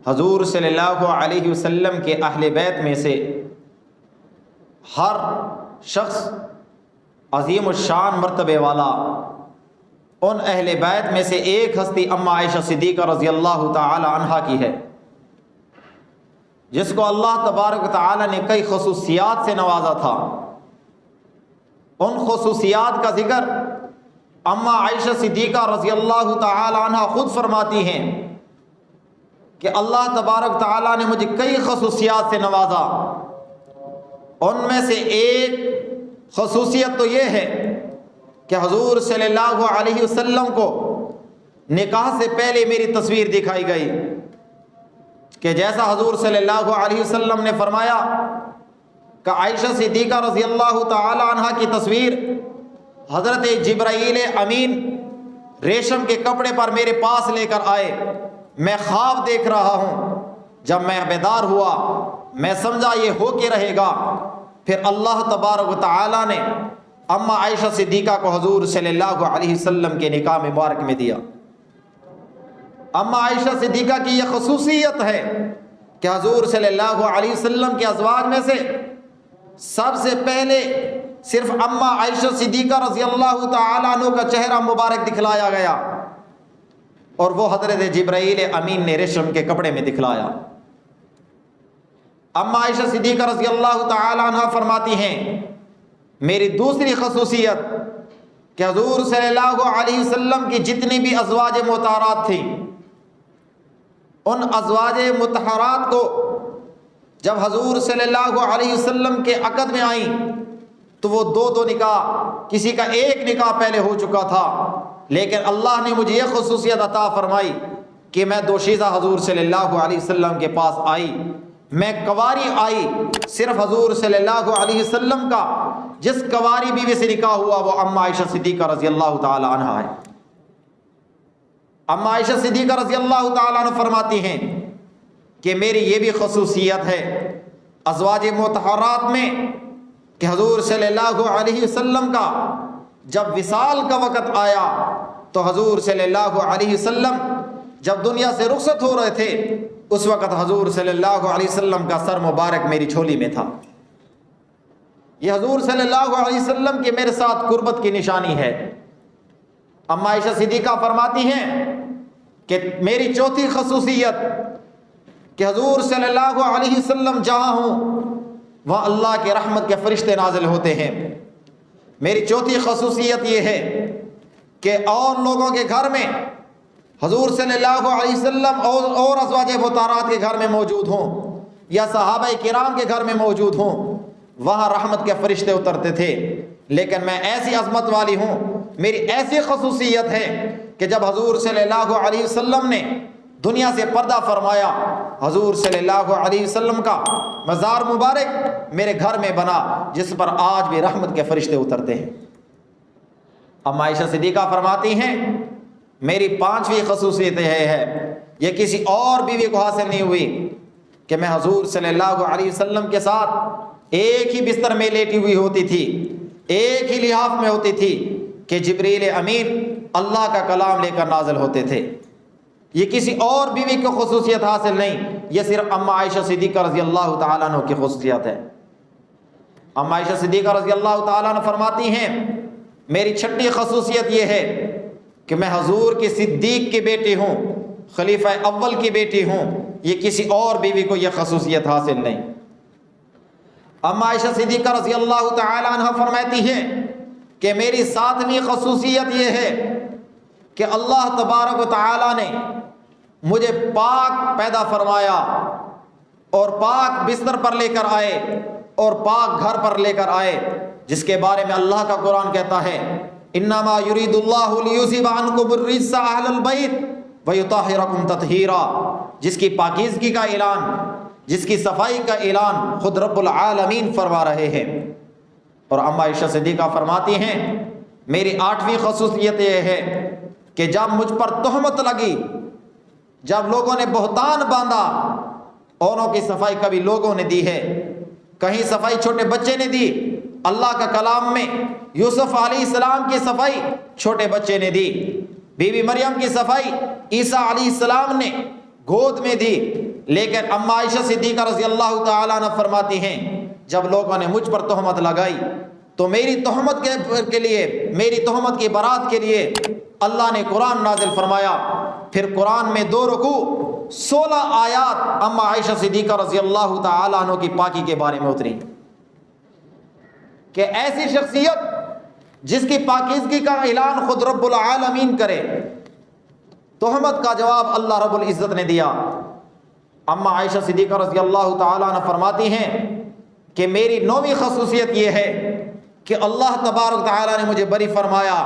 حضور صلی اللہ علیہ وسلم کے اہل بیت میں سے ہر شخص عظیم الشان مرتبے والا، ان اہل بیت میں سے ایک ہستی اماں عائشہ صدیقہ رضی اللہ تعالی عنہا کی ہے، جس کو اللہ تبارک و تعالی نے کئی خصوصیات سے نوازا تھا۔ ان خصوصیات کا ذکر اماں عائشہ صدیقہ رضی اللہ تعالی عنہا خود فرماتی ہیں کہ اللہ تبارک تعالیٰ نے مجھے کئی خصوصیات سے نوازا، ان میں سے ایک خصوصیت تو یہ ہے کہ حضور صلی اللہ علیہ وسلم کو نکاح سے پہلے میری تصویر دکھائی گئی کہ جیسا حضور صلی اللہ علیہ وسلم نے فرمایا کہ عائشہ صدیقہ رضی اللہ تعالی عنہا کی تصویر حضرت جبرائیل امین ریشم کے کپڑے پر میرے پاس لے کر آئے، میں خواب دیکھ رہا ہوں، جب میں بیدار ہوا میں سمجھا یہ ہو کے رہے گا، پھر اللہ تبارک و تعالی نے اماں عائشہ صدیقہ کو حضور صلی اللہ علیہ وسلم کے نکاح مبارک میں دیا۔ اماں عائشہ صدیقہ کی یہ خصوصیت ہے کہ حضور صلی اللہ علیہ وسلم کے ازواج میں سے سب سے پہلے صرف اماں عائشہ صدیقہ رضی اللہ تعالیٰ عنہ کا چہرہ مبارک دکھلایا گیا، اور وہ حضرت جبرائیل امین نے ریشم کے کپڑے میں دکھلایا۔ اماں عائشہ صدیقہ رضی اللہ تعالی عنہ فرماتی ہیں میری دوسری خصوصیت کہ حضور صلی اللہ علیہ وسلم کی جتنی بھی ازواج مطہرات تھیں، ان ازواج مطہرات کو جب حضور صلی اللہ علیہ وسلم کے عقد میں آئیں تو وہ دو نکاح، کسی کا ایک نکاح پہلے ہو چکا تھا، لیکن اللہ نے مجھے یہ خصوصیت عطا فرمائی کہ میں دوشیزہ حضور صلی اللہ علیہ وسلم کے پاس آئی، میں کنواری آئی، صرف حضور صلی اللہ علیہ وسلم کا جس کنواری بیوی سے نکاح ہوا وہ اماں عائشہ صدیقہ رضی اللہ تعالی عنہا ہے۔ اماں عائشہ صدیقہ رضی اللہ تعالی عنہ فرماتی ہیں کہ میری یہ بھی خصوصیت ہے ازواج مطہرات میں کہ حضور صلی اللہ علیہ وسلم کا جب وصال کا وقت آیا تو حضور صلی اللہ علیہ وسلم جب دنیا سے رخصت ہو رہے تھے اس وقت حضور صلی اللہ علیہ وسلم کا سر مبارک میری جھولی میں تھا۔ یہ حضور صلی اللہ علیہ وسلم کے میرے ساتھ قربت کی نشانی ہے۔ اماں عائشہ صدیقہ فرماتی ہیں کہ میری چوتھی خصوصیت کہ حضور صلی اللہ علیہ وسلم جہاں ہوں وہاں اللہ کے رحمت کے فرشتے نازل ہوتے ہیں۔ میری چوتھی خصوصیت یہ ہے کہ اور لوگوں کے گھر میں حضور صلی اللہ علیہ وسلم اور ازواج مطہرات کے گھر میں موجود ہوں یا صحابہ کرام کے گھر میں موجود ہوں، وہاں رحمت کے فرشتے اترتے تھے، لیکن میں ایسی عظمت والی ہوں، میری ایسی خصوصیت ہے کہ جب حضور صلی اللہ علیہ وسلم نے دنیا سے پردہ فرمایا، حضور صلی اللہ علیہ وسلم کا مزار مبارک میرے گھر میں بنا جس پر آج بھی رحمت کے فرشتے اترتے ہیں۔ اماں عائشہ صدیقہ فرماتی ہیں میری پانچویں خصوصیت یہ ہے، یہ کسی اور بیوی کو حاصل نہیں ہوئی کہ میں حضور صلی اللہ علیہ وسلم کے ساتھ ایک ہی بستر میں لیٹی ہوئی ہوتی تھی، ایک ہی لحاف میں ہوتی تھی کہ جبریل امین اللہ کا کلام لے کر نازل ہوتے تھے۔ یہ کسی اور بیوی کو خصوصیت حاصل نہیں، یہ صرف اماں عائشہ صدیقہ رضی اللہ تعالیٰ عنہ کی خصوصیت ہے۔ اماں عائشہ صدیقہ رضی اللہ تعالیٰ عنہ فرماتی ہیں میری چھٹی خصوصیت یہ ہے کہ میں حضور کی صدیق کی بیٹی ہوں، خلیفہ اول کی بیٹی ہوں، یہ کسی اور بیوی کو یہ خصوصیت حاصل نہیں۔ اماں عائشہ صدیقہ رضی اللہ تعالی عنہ فرماتی ہیں کہ میری ساتویں خصوصیت یہ ہے کہ اللہ تبارک و تعالی نے مجھے پاک پیدا فرمایا اور پاک بستر پر لے کر آئے اور پاک گھر پر لے کر آئے، جس کے بارے میں اللہ کا قرآن کہتا ہے انما یرید اللہ لیذھب عنکم الرجس اہل البیت ویطہرکم تطہیرا، جس کی پاکیزگی کا اعلان، جس کی صفائی کا اعلان خود رب العالمین فرما رہے ہیں۔ اور اماں عائشہ صدیقہ فرماتی ہیں میری آٹھویں خصوصیت یہ ہے کہ جب مجھ پر تہمت لگی، جب لوگوں نے بہتان باندھا، اوروں کی صفائی کبھی لوگوں نے دی ہے، کہیں صفائی چھوٹے بچے نے دی، اللہ کا کلام میں یوسف علیہ السلام کی صفائی چھوٹے بچے نے دی، بی بی مریم کی صفائی عیسیٰ علیہ السلام نے گود میں دی، لیکن اما عائشہ صدیقہ رضی اللہ تعالیٰ عنہ فرماتی ہیں جب لوگوں نے مجھ پر تہمت لگائی تو میری تہمت کے لیے، میری تہمت کی برات کے لیے اللہ نے قرآن نازل فرمایا۔ پھر قرآن میں 2 رکوع 16 آیات اما عائشہ صدیقہ رضی اللہ تعالیٰ عنہ کی پاکی کے بارے میں اتری کہ ایسی شخصیت جس کی پاکیزگی کا اعلان خود رب العالمین کرے، تہمت کا جواب اللہ رب العزت نے دیا۔ اما عائشہ صدیقہ رضی اللہ تعالیٰ عنہ فرماتی ہیں کہ میری 9ویں خصوصیت یہ ہے کہ اللہ تبارک تعالیٰ نے مجھے بری فرمایا،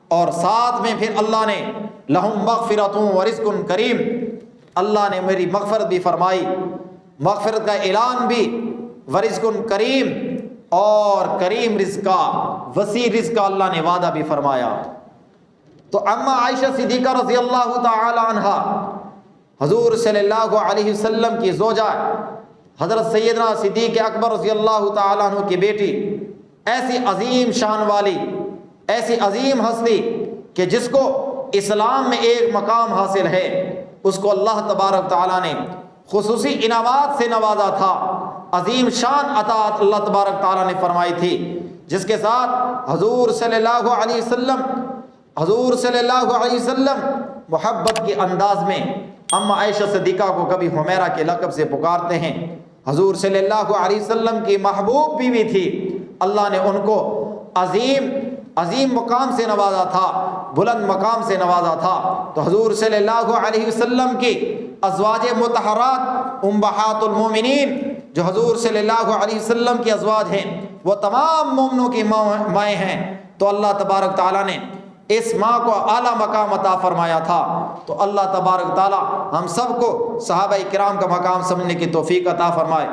اور ساتھ میں پھر اللہ نے لہم مغفرۃ و رزق کریم، اللہ نے میری مغفرت بھی فرمائی، مغفرت کا اعلان بھی، ورزق کریم، اور کریم رزق کا، وسیع رزق کا اللہ نے وعدہ بھی فرمایا۔ تو اما عائشہ صدیقہ رضی اللہ تعالی عنہا حضور صلی اللہ علیہ وسلم کی زوجہ، حضرت سیدنا صدیق اکبر رضی اللہ تعالی عنہ کی بیٹی، ایسی عظیم شان والی، ایسی عظیم ہستی کہ جس کو اسلام میں ایک مقام حاصل ہے، اس کو اللہ تبارک تعالیٰ نے خصوصی انعامات سے نوازا تھا، عظیم شان عطا اللہ تبارک تعالیٰ نے فرمائی تھی، جس کے ساتھ حضور صلی اللہ علیہ وسلم محبت کے انداز میں اما عائشہ صدیقہ کو کبھی حمیرہ کے لقب سے پکارتے ہیں۔ حضور صلی اللہ علیہ وسلم کی محبوب بیوی تھی، اللہ نے ان کو عظیم مقام سے نوازا تھا، بلند مقام سے نوازا تھا۔ تو حضور صلی اللہ علیہ وسلم کی ازواج مطہرات امہات المومنین، جو حضور صلی اللہ علیہ وسلم کی ازواج ہیں، وہ تمام مومنوں کی مائیں ہیں، تو اللہ تبارک تعالیٰ نے اس ماں کو اعلیٰ مقام عطا فرمایا تھا۔ تو اللہ تبارک تعالیٰ ہم سب کو صحابہ کرام کا مقام سمجھنے کی توفیق عطا فرمائے۔